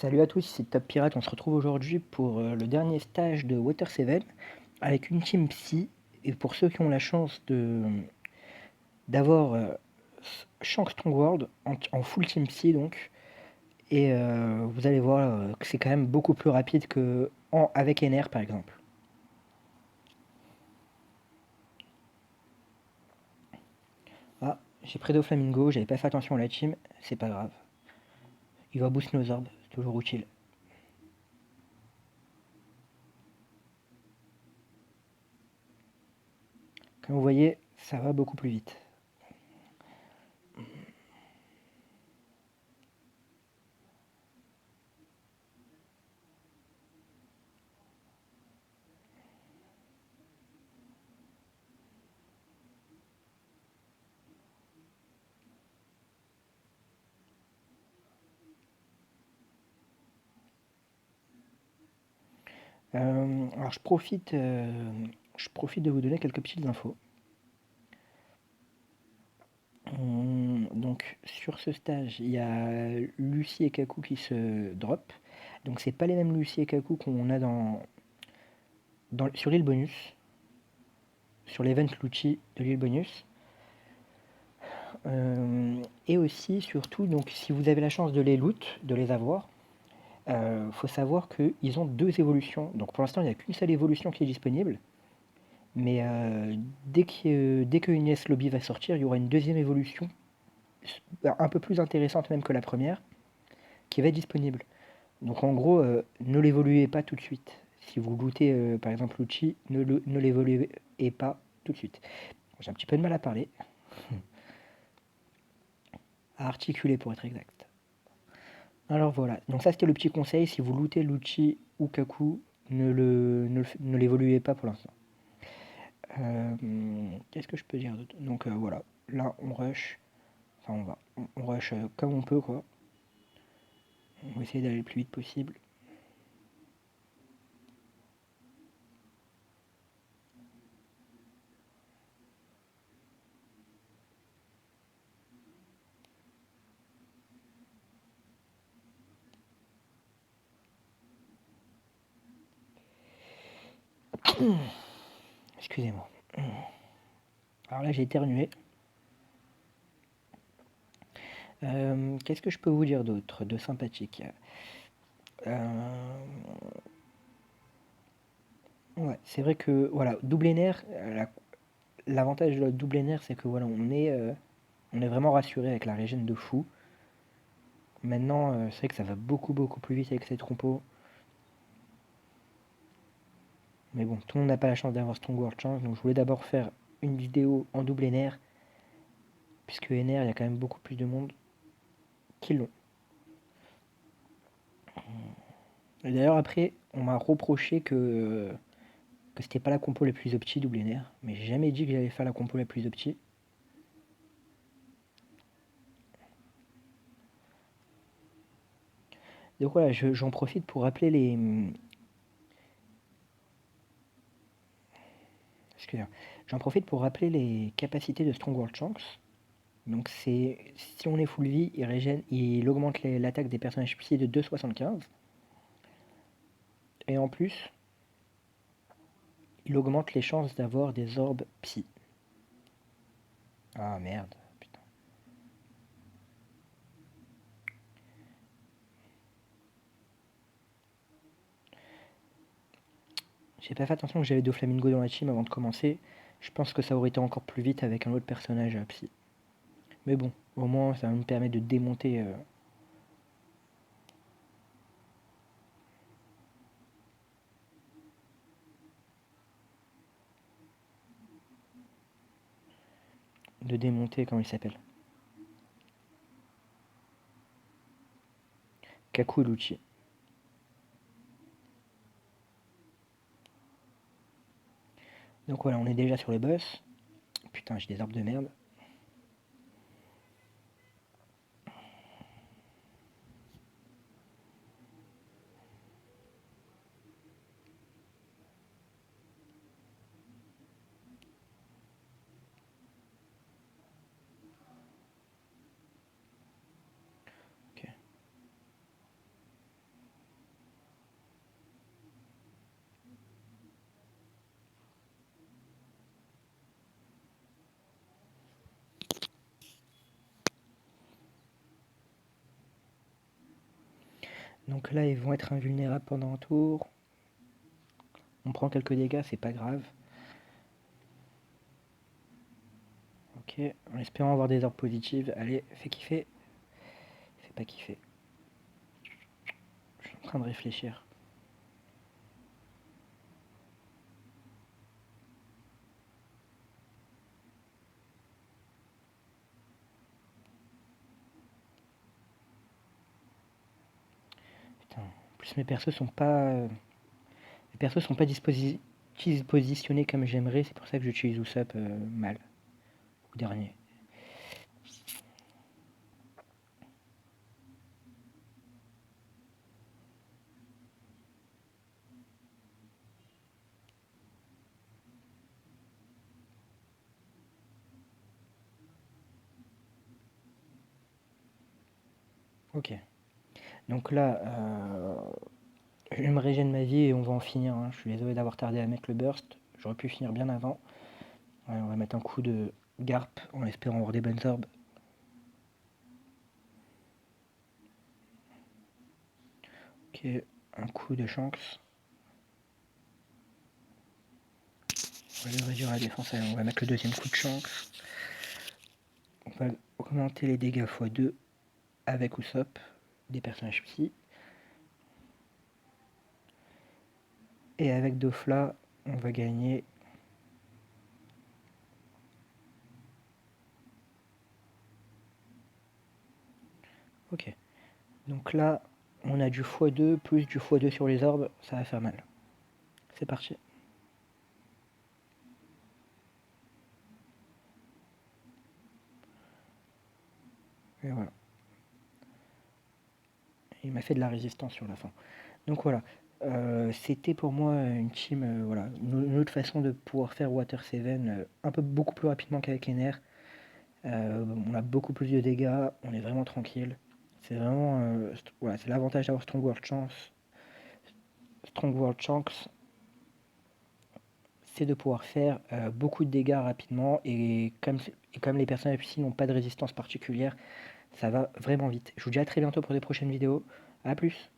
Salut à tous, c'est Top Pirate. On se retrouve aujourd'hui pour le dernier stage de Water 7 avec une team psy. Et pour ceux qui ont la chance d'avoir Shank Strong World en full team psy, donc. Et vous allez voir que c'est quand même beaucoup plus rapide avec NR par exemple. Ah, j'ai pris Doflamingo, j'avais pas fait attention à la team, c'est pas grave. Il va boost nos orbes, c'est toujours utile. Comme vous voyez, ça va beaucoup plus vite. Alors je profite de vous donner quelques petites infos. Donc sur ce stage, il y a Lucie et Kaku qui se drop. Donc c'est pas les mêmes Lucie et Kaku qu'on a sur l'île bonus, sur l'event Lucci de l'île bonus. Et aussi, surtout, donc si vous avez la chance de les loot, de les avoir, faut savoir qu'ils ont deux évolutions. Donc pour l'instant, il n'y a qu'une seule évolution qui est disponible. Mais dès que Inès Lobby va sortir, il y aura une deuxième évolution, un peu plus intéressante même que la première, qui va être disponible. Donc en gros, ne l'évoluez pas tout de suite. Si vous lootez par exemple l'outil, ne l'évoluez pas tout de suite. J'ai un petit peu de mal à parler, à articuler pour être exact. Alors voilà, donc ça c'était le petit conseil, si vous lootez l'outil ou Kaku, ne l'évoluez pas pour l'instant. Qu'est-ce que je peux dire d'autre? Donc voilà, là on rush, enfin on rush comme on peut quoi. On va essayer d'aller le plus vite possible. Excusez-moi. Alors là j'ai éternué. Qu'est-ce que je peux vous dire d'autre de sympathique? Ouais, c'est vrai que voilà, double NR, l'avantage de la double NR, c'est que voilà, on est vraiment rassuré avec la régène de fou. Maintenant, c'est vrai que ça va beaucoup plus vite avec cette compo. Mais bon, tout le monde n'a pas la chance d'avoir Strong World Chance, donc je voulais d'abord faire une vidéo en double NR, puisque NR, il y a quand même beaucoup plus de monde qui l'ont. Et d'ailleurs, après, on m'a reproché que c'était pas la compo la plus opti double NR, mais j'ai jamais dit que j'allais faire la compo la plus opti. Donc voilà, j'en profite pour rappeler excusez-moi. J'en profite pour rappeler les capacités de Strong World Chunks. Donc c'est si on est full vie, il augmente l'attaque des personnages psy de 2,75. Et en plus, il augmente les chances d'avoir des orbes psy. Ah merde, putain. J'ai pas fait attention que j'avais deux flamingos dans la team avant de commencer. Je pense que ça aurait été encore plus vite avec un autre personnage psy. Mais bon, au moins ça me permet de démonter. De démonter, comment il s'appelle, Kaku et Lucci. Donc voilà, on est déjà sur les boss. Putain, j'ai des arbres de merde. Ok. Donc là, ils vont être invulnérables pendant un tour. On prend quelques dégâts, c'est pas grave. Ok, en espérant avoir des orbes positives. Allez, fais kiffer. Fais pas kiffer. Je suis en train de réfléchir. Putain, en plus mes persos sont pas... les persos sont pas dispositionnés comme j'aimerais, c'est pour ça que j'utilise Usopp mal. Au dernier. Ok. Donc là, je me régène ma vie et on va en finir, hein. Je suis désolé d'avoir tardé à mettre le burst. J'aurais pu finir bien avant. Ouais, on va mettre un coup de Garp en espérant avoir des bonnes orbes. Ok, un coup de Shanks. On va lui réduire la défense. Allez, on va mettre le deuxième coup de Shanks. On va augmenter les dégâts x2 avec Usopp, des personnages psy. Et avec Dofla, on va gagner. Ok. Donc là, on a du x2 plus du x2 sur les orbes, ça va faire mal. C'est parti. Et voilà. Il m'a fait de la résistance sur la fin. Donc voilà. C'était pour moi une team, voilà, une autre façon de pouvoir faire Water 7 un peu beaucoup plus rapidement qu'avec Ener. On a beaucoup plus de dégâts, on est vraiment tranquille. C'est vraiment, voilà, c'est l'avantage d'avoir Strong World Chance. Strong World Chance, c'est de pouvoir faire beaucoup de dégâts rapidement et comme les personnages ici n'ont pas de résistance particulière, ça va vraiment vite. Je vous dis à très bientôt pour des prochaines vidéos. A plus.